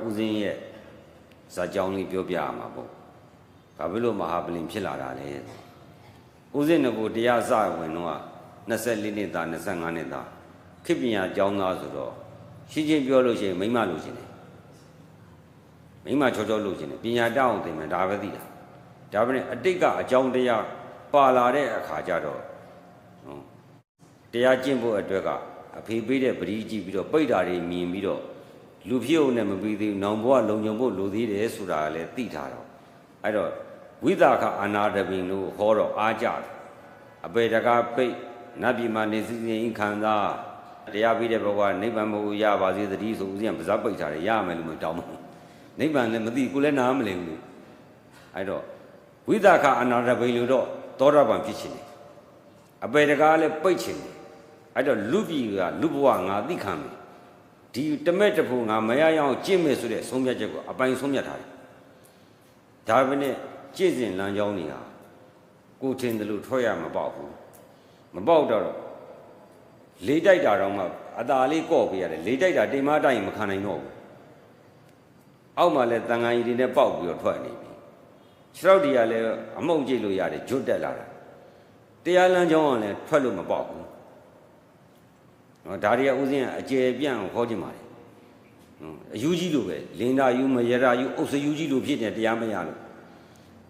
ဦးစင်းရဲ့ဇာကြောင်းလေးပြောပြရမှာပေါ့ဘာဖြစ်လို့မဟာပလင်ဖြစ်လာတာလဲဦးစင်းကတရားစဝင်တော့24နှစ်သား25နှစ်သားခေပညာကျောင်းသားဆိုတော့ရှင်းချင်းပြောလို့ရှိရင်မိမလို့ရှင်တယ်မိမချောချောလို့ရှင်တယ်ပညာတောင်းအောင်သင်မယ်ဒါပဲသိတာဒါပဲနဲ့အတိတ်ကအကြောင်းတရားပါလာတဲ့အခါကျတော့တရားကျင့်ဖို့အတွက်ကအဖေပေးတဲ့ပရိကြည့်ပြီးတော့ပိတ်တာတွေမြင်ပြီးတော့လူဖြစ်ုံနဲ့မပြီးသေးဘူးနောင်ဘဝလုံခြုံဖို့လိုသေးတယ်ဆိုတာလည်းသိထားတော့အဲ့တော့ဝိသခအာနာတပင်လို့ဟောတော့အားကြတယ်အပေတကားပိတ်နတ်ပြည်မှာနေစည်းစိမ်ခံစားတရားပြီးတဲ့ဘဝနိဗ္ဗာန်ကိုရပါစေတည်းဆိုဦးဇင်းကပါးစပ်ပိတ်ထားတယ်ရမယ်လို့မတောင်းဘူးနိဗ္ဗာန်လည်းမသိကိုလည်းနားမလည်ဘူးအဲ့တော့ဝိသခအာနာတပင်လို့တော့သောတာပန်ဖြစ်ခြင်းတယ်အပေတကားလည်းပိတ်ခြင်းတယ်အဲ့တော့လူပြည်ကလူဘဝငါသိခံမယ်ဒီတမက်တဖို့ငါမရရအောင်ကျင့်မယ်ဆိုတဲ့ဆုံးဖြတ်ချက်ကိုအပိုင်ဆုံးဖြတ်ထားတယ်ဒါပဲနဲ့ကျင့်စဉ်လမ်းကြောင်းတွေဟာကိုထင်တယ်လို့ထွက်ရမပေါက်ဘူးမပေါက်တော့လေတိုက်တာတော့မှအသာလေးကော့ပေးရတယ်လေတိုက်တာတိမ်မတိုက်မခံနိုင်တော့ဘူးအောက်မှာလည်းတန်ခါကြီးတွေနဲ့ပေါက်ပြီးတော့ထွက်နေပြီခြေထောက်တွေကလည်းအမှုန့်ကြည့်လို့ရတယ်ဂျွတ်တက်လာတာတရားလမ်းကြောင်းကလည်းထွက်လို့မပေါက်ဘူးဒါတွေကဥစဉ်အကျယ်ပြန့်ခေါ်ချင်ပါတယ်အယူကြီးလိုပဲလင်္ကာယူမရရာယူအုပ်စယူကြီးလိုဖြစ်နေတရားမရလို့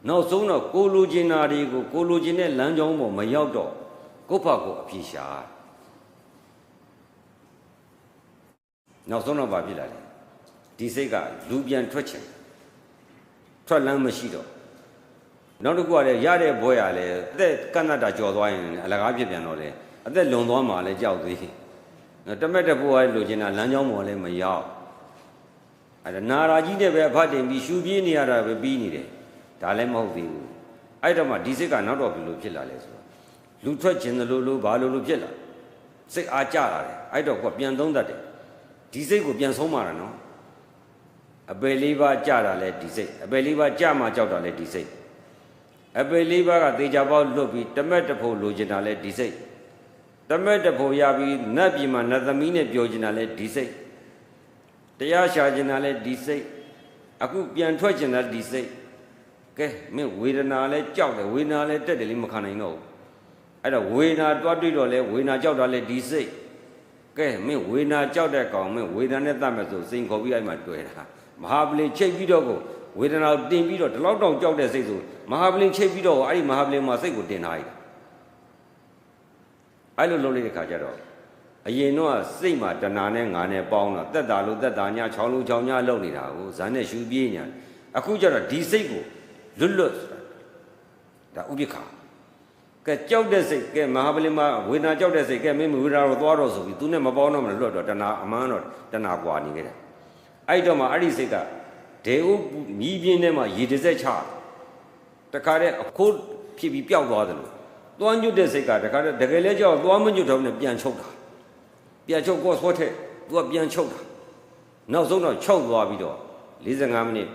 နောက်ဆုံးတော့ကိုလိုချင်တာတွေကိုကိုလိုချင်တဲ့လမ်းကြောင်းပေါ်မရောက်တော့ကိုယ့်ဘက်ကိုအပြည့်ရှာနောက်ဆုံးတော့ဘာဖြစ်လာလဲဒီစိတ်ကလူပြန်ထွက်ချင်ထွက်လမ်းမရှိတော့နောက်တစ်ခုကလည်းရတဲ့ဘွဲရလဲအသက်ကန့်တာကြော်သွားရင်အလကားဖြစ်ပြန်တော့လေအသက်လွန်သွားမှလည်းကြောက်သေးတမက်တဖို့ရလိုချင်တာလမ်းကြောင်းပေါ်လည်းမရောက်အဲ့ဒါနာရာကြီးနဲ့ပဲအဖတ်တင်ပြီးရှူပြေးနေရတာပဲပြီးနေတယ်ဒါလည်းမဟုတ်သေးဘူးအဲ့တော့မှဒီစိတ်ကနောက်တော့ဘယ်လိုဖြစ်လာလဲဆိုတော့လူထွက်ခြင်းလို့ဘာလို့ဖြစ်လာစိတ်အားကြလာတယ်အဲ့တော့ကပြန်သုံးတတ်တယ်ဒီစိတ်ကိုပြန်ဆုံးမာတာနော်အပယ်လေးပါးကြတာလဲဒီစိတ်အပယ်လေးပါးကြမှာကြောက်တာလဲဒီစိတ်အပယ်လေးပါးကသေချာပေါက်လွတ်ပြီးတမက်တဖို့လိုချင်တာလဲဒီစိတ်တမက်တဖို့ရပြီးနတ်ပြည်မှာနတ်သမီးနဲ့ပြောချင်တာလဲဒီစိတ်တရားရှာချင်တာလဲဒီစိတ်အခုပြန်ထွက်ချင်တာဒီစိတ်ကဲမင်းဝေဒနာလဲကြောက်တယ်ဝေဒနာလဲတက်တယ်လေမခံနိုင်တော့ဘူးအဲ့တော့ဝေဒနာတွားတွေ့တော့လဲဝေဒနာကြောက်တာလဲဒီစိတ်ကဲမင်းဝေဒနာကြောက်တဲ့ကောင်မင်းဝေဒနာနဲ့တတ်မယ်ဆိုစိန်ခေါ်ပြီးအဲ့မှာတွေ့တာမဟာပလင်ချိတ်ပြီးတော့ကိုဝေဒနာကိုတင်ပြီးတော့ဒီလောက်တောင်ကြောက်တဲ့စိတ်ဆိုမဟာပလင်ချိတ်ပြီးတော့အဲ့ဒီမဟာပလင်မှာစိတ်ကိုတင်ထားလိုက်အဲ့လိုလုပ်လိုက်တဲ့ခါကျတော့အရင်တော့စိတ်မှာတဏှာနဲ့ငါနဲ့ပေါင်းတော့တက်တာလို့တက်တာညချောင်းလို့ချောင်းညလုပ်နေတာကိုဇာနဲ့ရှူပြေးညာအခုကျတော့ဒီစိတ်ကိုလွတ်ဒါဥပိ္ပခာကဲကြောက်တဲ့စိတ်ကဲမဟာပလင်မှာဝေဒနာကြောက်တဲ့စိတ်ကဲမင်းဝေဒနာတော့သွားတော့ဆိုပြီးသူနဲ့မပေါင်းတော့မလွတ်တော့တဏှာအမှန်တော့တဏှာကွာနေခဲ့တယ်အဲ့တော့မှအဲ့ဒီစိတ်ကဒေဥမြည်ပြင်းထဲမှာရေတစ်စက်ချတခါတည်းအခိုးဖြစ်ပြီးပျောက်သွားတယ်လို့သွားညွတ်တဲ့စိတ်ကတခါတည်းတကယ်လဲကြောက်သွားမညွတ်တော့နဲ့ပြန်ချုပ်တာပြန်ချုပ်ကောဆွဲထက်သူကပြန်ချုပ်တာနောက်ဆုံးတော့ချုပ်သွားပြီးတော့45မိနစ်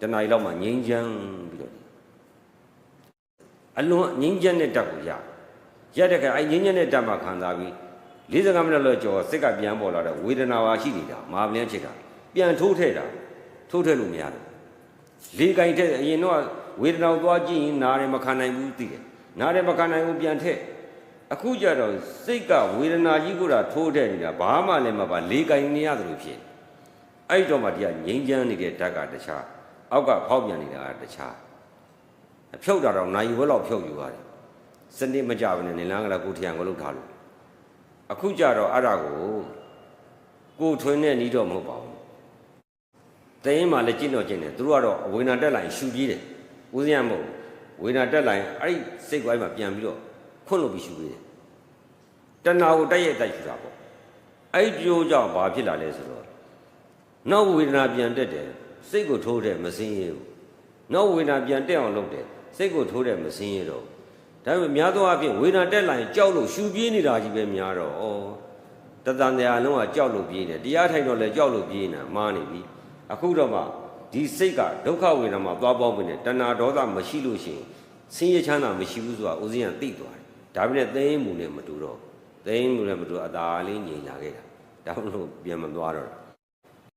တနားရီလောက်မှငြိမ်းချမ်းပြီးတော့အလွန်ငြိမ်းချမ်းတဲ့တက်ကိုရတဲ့ခါအဲ့ငြိမ်းချမ်းတဲ့တက်မှခံစားပြီး45မိနစ်လောက်ကျော်စိတ်ကပြန်ပေါ်လာတဲ့ဝေဒနာပါရှိနေတာမဟာပလင်ချစ်တာပြန်ထိုးထည့်တာထိုးထည့်လို့မရဘူးလေကင်ထည့်အရင်တော့ဝေဒနာကိုသွားကြည့်ရင်နားတယ်မခံနိုင်ဘူးသိတယ်နားတယ်မခံနိုင်ဘူးပြန်ထည့်အခုကြတော့စိတ်ကဝေဒနာကြီးကိုထိုးထည့်နေတာဘာမှလည်းမပါလေကင်နေရတယ်လို့ဖြစ်အဲ့တော့မှဒီကငြိမ်းချမ်းနေတဲ့ဓာတ်ကတခြားအောက်ကဖောက်ပြန်နေတာကတခြားဖြုတ်တာတော့နိုင်ဝဲလောက်ဖြုတ်ယူရတယ်စနစ်မကြဘဲနဲ့နေလန်းကလည်းကိုထရံကိုလှုပ်ထားလို့အခုကြတော့အဲ့ဒါကိုထွင်းနဲ့နီးတော့မဟုတ်ပါဘူးတရင်မှလည်းကျင့်တော့ကျင့်တယ်သူတို့ကတော့ဝေဒနာတက်လာရင်ရှူပြေးတယ်ဦးစင်းရမဟုတ်ဝေဒနာတက်လာရင်အဲ့ဒီစိတ်ကိုအဲ့မှာပြန်ပြီးတော့ခွန့်လို့ပြီးရှူပြေးတယ်တဏှာကိုတိုက်ရိုက်တိုက်ရှူတာပေါ့အဲ့ဒီကြိုးကြောင့်ဘာဖြစ်လာလဲဆိုတော့နောက်ဝေဒနာပြန်တက်တယ်စိတ်ကိုထိုးတယ်မစင်းရဘူးနောက်ဝေဒနာပြန်တက်အောင်လုပ်တယ်စိတ်ကိုထိုးတယ်မစင်းရတော့ဒါပေမဲ့များသောအားဖြင့်ဝေဒနာတက်လာရင်ကြောက်လို့ရှူပြေးနေတာကြီးပဲများတော့ဩတသံတရားလုံးကကြောက်လို့ပြေးတယ်တရားထိုင်တော့လည်းကြောက်လို့ပြေးနေတာမားနေပြီအခုတော့မှဒီစိတ်ကဒုက္ခဝေဒနာမှာသွားပေါင်းပြီးနေတဏှာဒေါသမရှိလို့ရှိရင်ဆင်းရဲချမ်းသာမရှိဘူးဆိုတာဦးဇင်းကသိသွားတယ်ဒါပေမဲ့သိမှုနဲ့မတူတော့သိမှုနဲ့မတူအသာလေးငြိမ်လာခဲ့တာဒါလို့ပြန်မသွားတော့